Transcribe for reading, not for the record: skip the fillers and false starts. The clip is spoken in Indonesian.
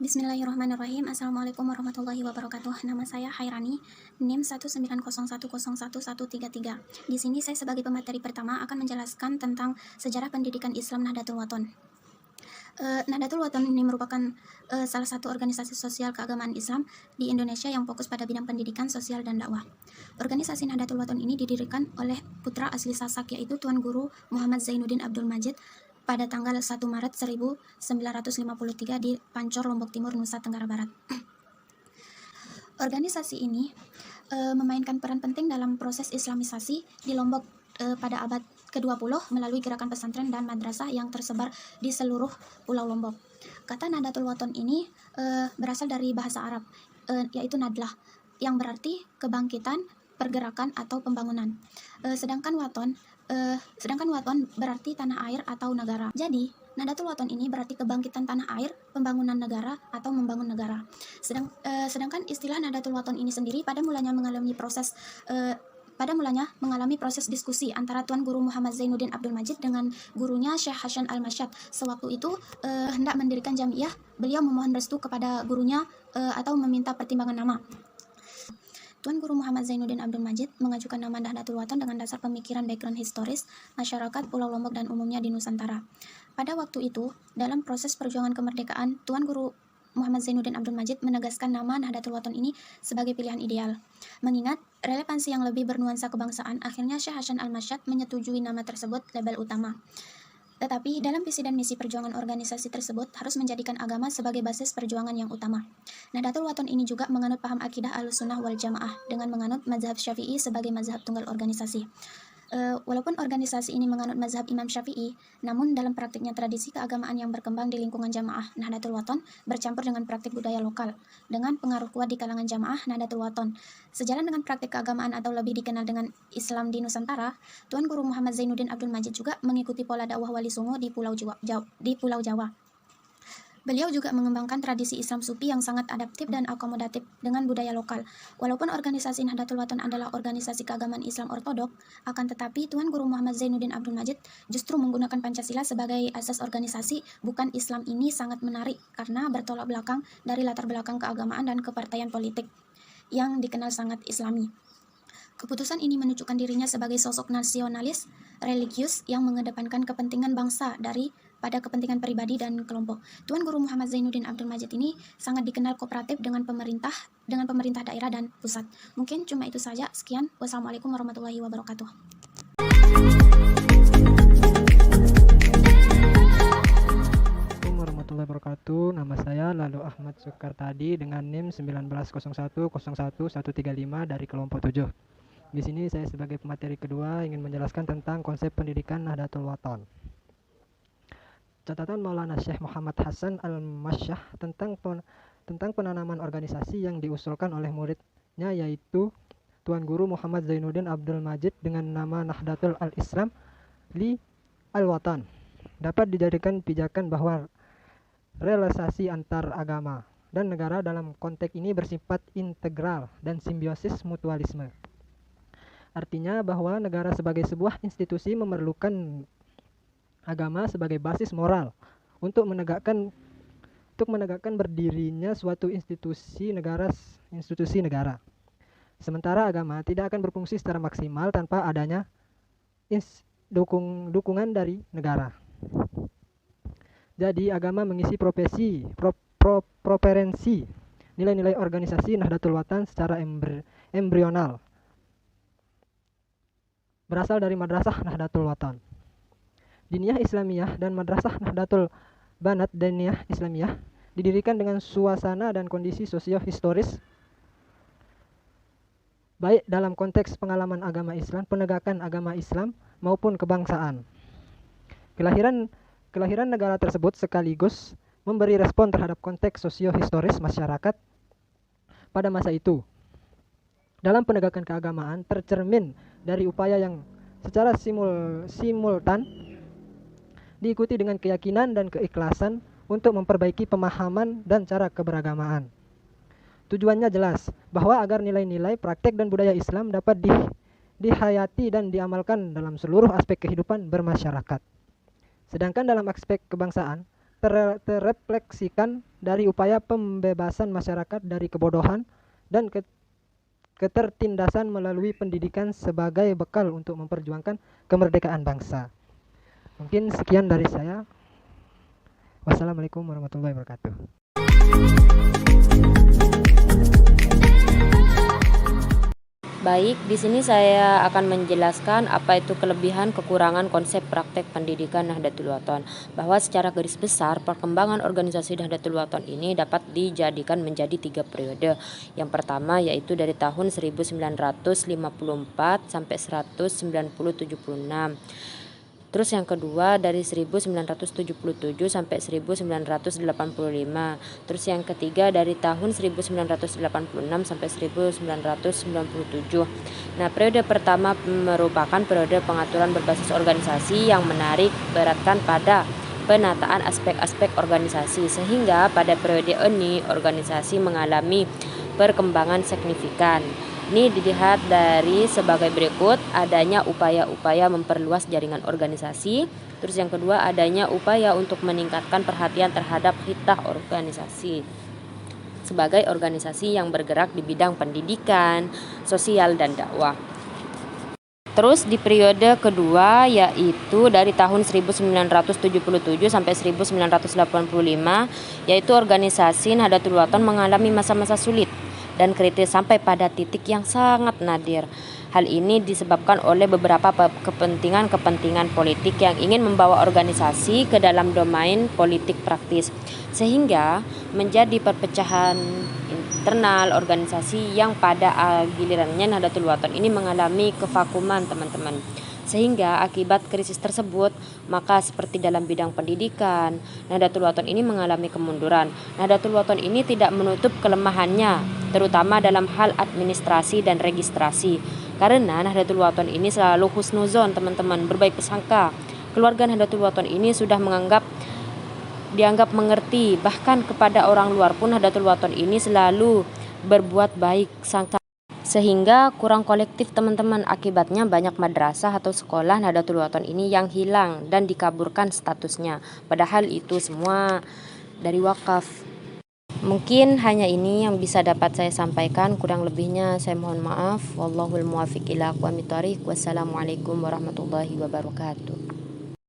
Bismillahirrahmanirrahim. Assalamualaikum warahmatullahi wabarakatuh. Nama saya Hairani, NIM 190101133. Di sini saya sebagai pemateri pertama akan menjelaskan tentang sejarah pendidikan Islam Nahdlatul Wathon. Nahdlatul Wathon ini merupakan salah satu organisasi sosial keagamaan Islam di Indonesia yang fokus pada bidang pendidikan, sosial, dan dakwah. Organisasi Nahdlatul Wathon ini didirikan oleh putra asli Sasak, yaitu Tuan Guru Muhammad Zainuddin Abdul Majid pada tanggal 1 Maret 1953 di Pancor, Lombok Timur, Nusa Tenggara Barat. Organisasi ini memainkan peran penting dalam proses Islamisasi di Lombok pada abad ke-20 melalui gerakan pesantren dan madrasah yang tersebar di seluruh Pulau Lombok. Kata Nahdlatul Wathon ini berasal dari bahasa Arab, yaitu nadlah, yang berarti kebangkitan, pergerakan, atau pembangunan. Sedangkan waton berarti tanah air atau negara. Jadi, Nahdlatul Wathon ini berarti kebangkitan tanah air, pembangunan negara, atau membangun negara. Sedangkan istilah Nahdlatul Wathon ini sendiri pada mulanya mengalami proses diskusi antara Tuan Guru Muhammad Zainuddin Abdul Majid dengan gurunya Syekh Hasan Al-Masyad. Sewaktu itu hendak mendirikan jamiah, beliau memohon restu kepada gurunya atau meminta pertimbangan nama. Tuan Guru Muhammad Zainuddin Abdul Majid mengajukan nama Nahdlatul Wathon dengan dasar pemikiran background historis masyarakat Pulau Lombok dan umumnya di Nusantara. Pada waktu itu, dalam proses perjuangan kemerdekaan, Tuan Guru Muhammad Zainuddin Abdul Majid menegaskan nama Nahdlatul Wathon ini sebagai pilihan ideal. Mengingat relevansi yang lebih bernuansa kebangsaan, akhirnya Syekh Hasan Al-Masyad menyetujui nama tersebut label utama. Tetapi dalam visi dan misi perjuangan organisasi tersebut harus menjadikan agama sebagai basis perjuangan yang utama. Nahdlatul Wathon ini juga menganut paham akidah Ahlussunnah wal Jamaah dengan menganut mazhab Syafi'i sebagai mazhab tunggal organisasi. Walaupun organisasi ini menganut mazhab Imam Syafi'i, namun dalam praktiknya tradisi keagamaan yang berkembang di lingkungan jamaah Nahdlatul Wathon bercampur dengan praktik budaya lokal, dengan pengaruh kuat di kalangan jamaah Nahdlatul Wathon. Sejalan dengan praktik keagamaan atau lebih dikenal dengan Islam di Nusantara, Tuan Guru Muhammad Zainuddin Abdul Majid juga mengikuti pola dakwah Wali Songo di Pulau Jawa. Beliau juga mengembangkan tradisi Islam Sufi yang sangat adaptif dan akomodatif dengan budaya lokal. Walaupun organisasi Nahdlatul Wathon adalah organisasi keagamaan Islam ortodok, akan tetapi Tuan Guru Muhammad Zainuddin Abdul Majid justru menggunakan Pancasila sebagai asas organisasi. Bukan Islam ini sangat menarik karena bertolak belakang dari latar belakang keagamaan dan kepartaian politik yang dikenal sangat Islami. Keputusan ini menunjukkan dirinya sebagai sosok nasionalis religius yang mengedepankan kepentingan bangsa pada kepentingan pribadi dan kelompok. Tuan Guru Muhammad Zainuddin Abdul Majid ini sangat dikenal kooperatif dengan pemerintah daerah dan pusat. Mungkin cuma itu saja. Sekian. Wassalamualaikum warahmatullahi wabarakatuh. Warahmatullahi wabarakatuh. Nama saya Lalu Ahmad Sukartadi dengan NIM 190101135 dari kelompok 7. Di sini saya sebagai pemateri kedua ingin menjelaskan tentang konsep pendidikan Nahdlatul Wathon. Catatan Maulana Syekh Muhammad Hasan Al-Masyah tentang penanaman organisasi yang diusulkan oleh muridnya, yaitu Tuan Guru Muhammad Zainuddin Abdul Majid dengan nama Nahdlatul Al-Islam li Al-Wathon, dapat dijadikan pijakan bahwa relasi antar agama dan negara dalam konteks ini bersifat integral dan simbiosis mutualisme. Artinya bahwa negara sebagai sebuah institusi memerlukan agama sebagai basis moral untuk menegakkan berdirinya suatu institusi negara. Sementara agama tidak akan berfungsi secara maksimal tanpa adanya dukungan dari negara. Jadi agama mengisi preferensi nilai-nilai organisasi Nahdlatul Wathon secara embrional, berasal dari Madrasah Nahdlatul Wathon, Diniyah Islamiyah, dan Madrasah Nahdlatul Banat Diniyah Islamiyah didirikan dengan suasana dan kondisi sosio-historis baik dalam konteks pengalaman agama Islam, penegakan agama Islam maupun kebangsaan. Kelahiran negara tersebut sekaligus memberi respon terhadap konteks sosio-historis masyarakat pada masa itu. Dalam penegakan keagamaan tercermin dari upaya yang secara simultan diikuti dengan keyakinan dan keikhlasan untuk memperbaiki pemahaman dan cara keberagamaan. Tujuannya jelas, bahwa agar nilai-nilai, praktek dan budaya Islam dapat dihayati dan diamalkan dalam seluruh aspek kehidupan bermasyarakat. Sedangkan dalam aspek kebangsaan, terrefleksikan dari upaya pembebasan masyarakat dari kebodohan dan ketertindasan melalui pendidikan sebagai bekal untuk memperjuangkan kemerdekaan bangsa. Mungkin sekian dari saya. Wassalamualaikum warahmatullahi wabarakatuh. Baik, di sini saya akan menjelaskan apa itu kelebihan kekurangan konsep praktek pendidikan Nahdlatul Wathon. Bahwa secara garis besar perkembangan organisasi Nahdlatul Wathon ini dapat dijadikan menjadi 3 periode. Yang pertama yaitu dari tahun 1954 sampai 1976. Terus yang kedua dari 1977 sampai 1985. Terus yang ketiga dari tahun 1986 sampai 1997. Nah, periode pertama merupakan periode pengaturan berbasis organisasi yang menarik beratkan pada penataan aspek-aspek organisasi, sehingga pada periode ini organisasi mengalami perkembangan signifikan. Ini dilihat dari sebagai berikut, adanya upaya-upaya memperluas jaringan organisasi. Terus yang kedua, adanya upaya untuk meningkatkan perhatian terhadap hitah organisasi sebagai organisasi yang bergerak di bidang pendidikan, sosial, dan dakwah. Terus di periode kedua yaitu dari tahun 1977 sampai 1985, yaitu organisasi Nahdlatul Wathon mengalami masa-masa sulit dan kritis sampai pada titik yang sangat nadir. Hal ini disebabkan oleh beberapa kepentingan politik yang ingin membawa organisasi ke dalam domain politik praktis, sehingga menjadi perpecahan internal organisasi yang pada gilirannya Nahdlatul Wathon ini mengalami kevakuman, teman-teman. Sehingga akibat krisis tersebut, maka seperti dalam bidang pendidikan, Nahdlatul Wathon ini mengalami kemunduran. Nahdlatul Wathon ini tidak menutup kelemahannya, terutama dalam hal administrasi dan registrasi. Karena Nahdlatul Wathon ini selalu husnuzon, teman-teman, berbaik prasangka. Keluarga Nahdlatul Wathon ini sudah dianggap mengerti, bahkan kepada orang luar pun Nahdlatul Wathon ini selalu berbuat baik sangka. Sehingga kurang kolektif, teman-teman. Akibatnya banyak madrasah atau sekolah Nahdlatul Wathon ini yang hilang dan dikaburkan statusnya, padahal itu semua dari wakaf. Mungkin hanya ini yang bisa dapat saya sampaikan, kurang lebihnya saya mohon maaf. Wallahul muwaffiq ila aqwamit thoriq. Wassalamualaikum warahmatullahi wabarakatuh.